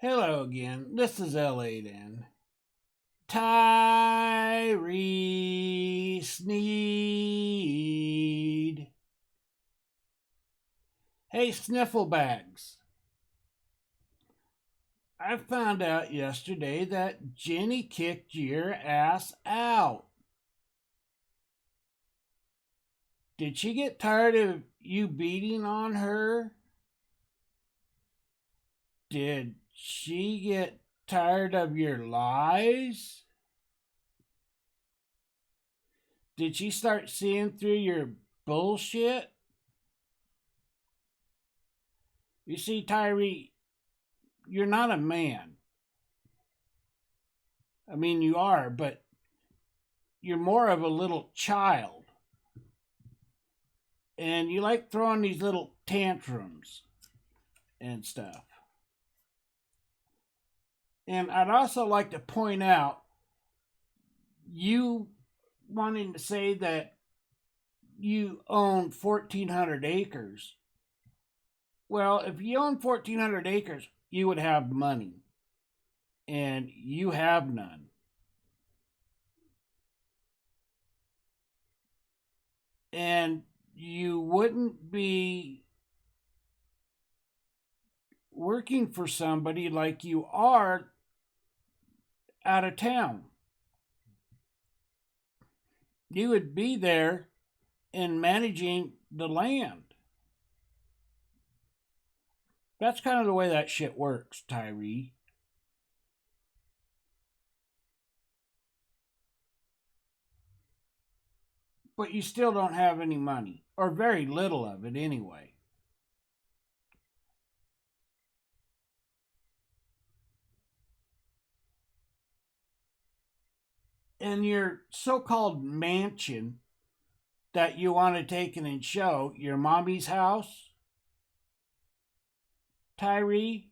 Hello again. This is L8N. Tyree Sneed. Hey, Snifflebags. I found out yesterday that Jenny kicked your ass out. Did she get tired of you beating on her? Did she get tired of your lies? Did she start seeing through your bullshit? You see, Tyree, you're not a man. I mean, you are, but you're more of a little child. And you like throwing these little tantrums and stuff. And I'd also like to point out you wanting to say that you own 1,400 acres. Well, if you own 1,400 acres, you would have money. And you have none. And you wouldn't be working for somebody like you are out of town. You would be there in managing the land. That's kind of the way that shit works, Tyree. But you still don't have any money, or very little of it anyway. And your so called mansion that you want to take and show, your mommy's house, Tyree,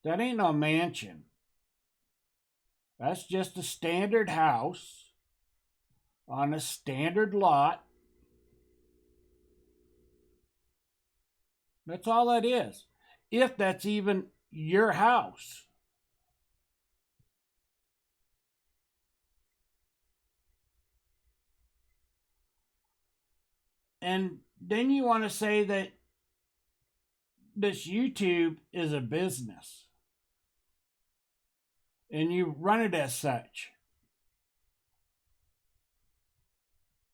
that ain't no mansion. That's just a standard house on a standard lot. That's all that is. If that's even your house. And then you want to say that this YouTube is a business. And you run it as such.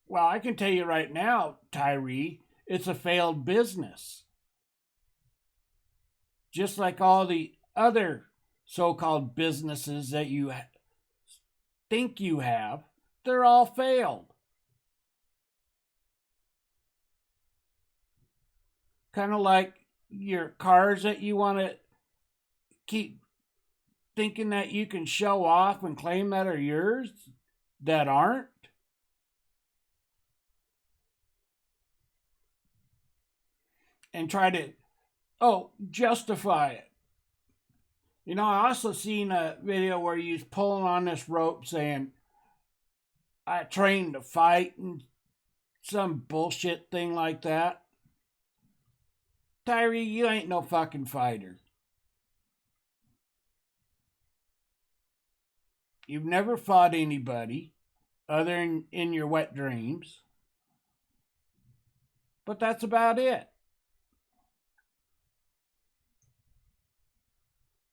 Well, I can tell you right now, Tyree, it's a failed business. Just like all the other so called businesses that you think you have, they're all failed. Kind of like your cars that you want to keep thinking that you can show off and claim that are yours that aren't. And try to, justify it. You know, I also seen a video where he's pulling on this rope saying, I trained to fight and some bullshit thing like that. Tyree, you ain't no fucking fighter. You've never fought anybody other than in your wet dreams. But that's about it.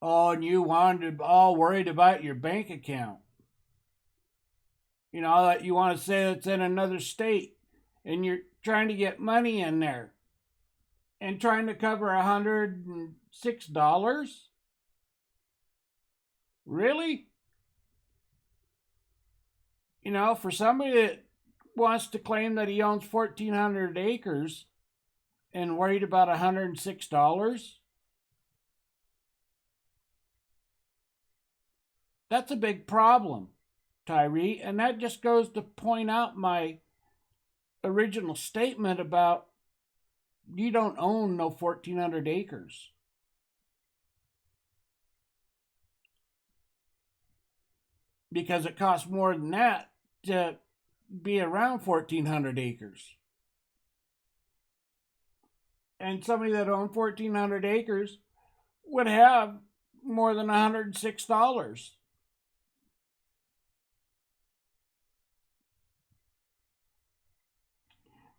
Oh, and you wanted all worried about your bank account. You know, that you want to say it's in another state and you're trying to get money in there and trying to cover $106? Really? You know, for somebody that wants to claim that he owns 1,400 acres and worried about $106, that's a big problem, Tyree. And that just goes to point out my original statement about you don't own no 1,400 acres. Because it costs more than that to be around 1,400 acres. And somebody that owned 1,400 acres would have more than $106.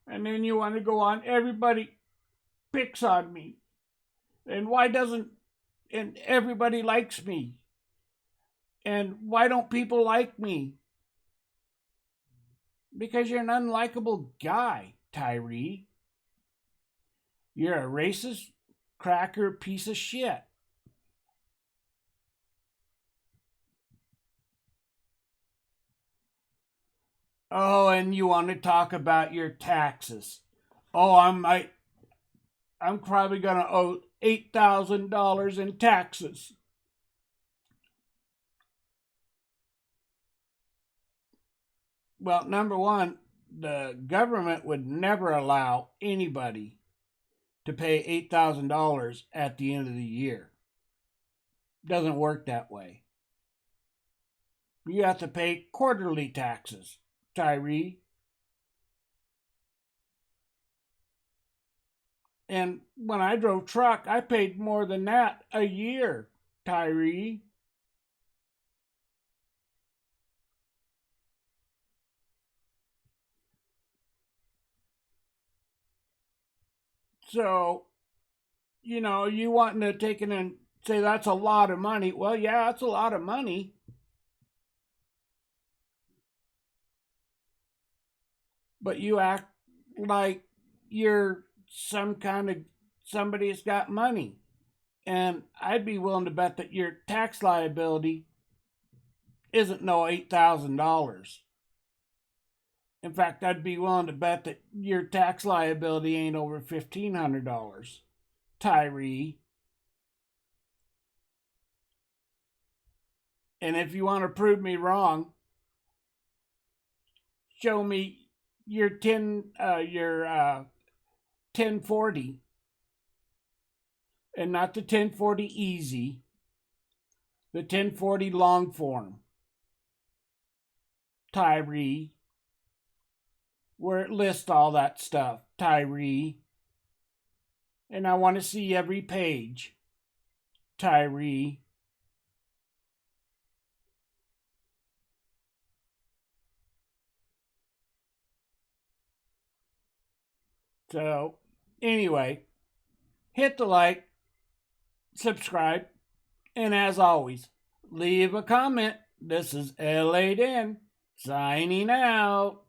And then you want to go on, everybody picks on me. And why doesn't, and everybody likes me? And why don't people like me? Because you're an unlikable guy, Tyree. You're a racist, cracker piece of shit. Oh, and you want to talk about your taxes. Oh, I'm probably going to owe $8,000 in taxes. Well, number one, the government would never allow anybody to pay $8,000 at the end of the year. Doesn't work that way. You have to pay quarterly taxes, Tyree. And when I drove truck, I paid more than that a year, Tyree. So, you wanting to take it and say that's a lot of money. Well, yeah, that's a lot of money. But you act like you're some kind of somebody that's got money. And I'd be willing to bet that your tax liability isn't no $8,000. In fact, I'd be willing to bet that your tax liability ain't over $1,500, Tyree. And if you want to prove me wrong, show me your 1040, and not the 1040 easy, the 1040 long form, Tyree, where it lists all that stuff, Tyree. And I want to see every page, Tyree. So, anyway, hit the like, subscribe, and as always, leave a comment. This is LA Den signing out.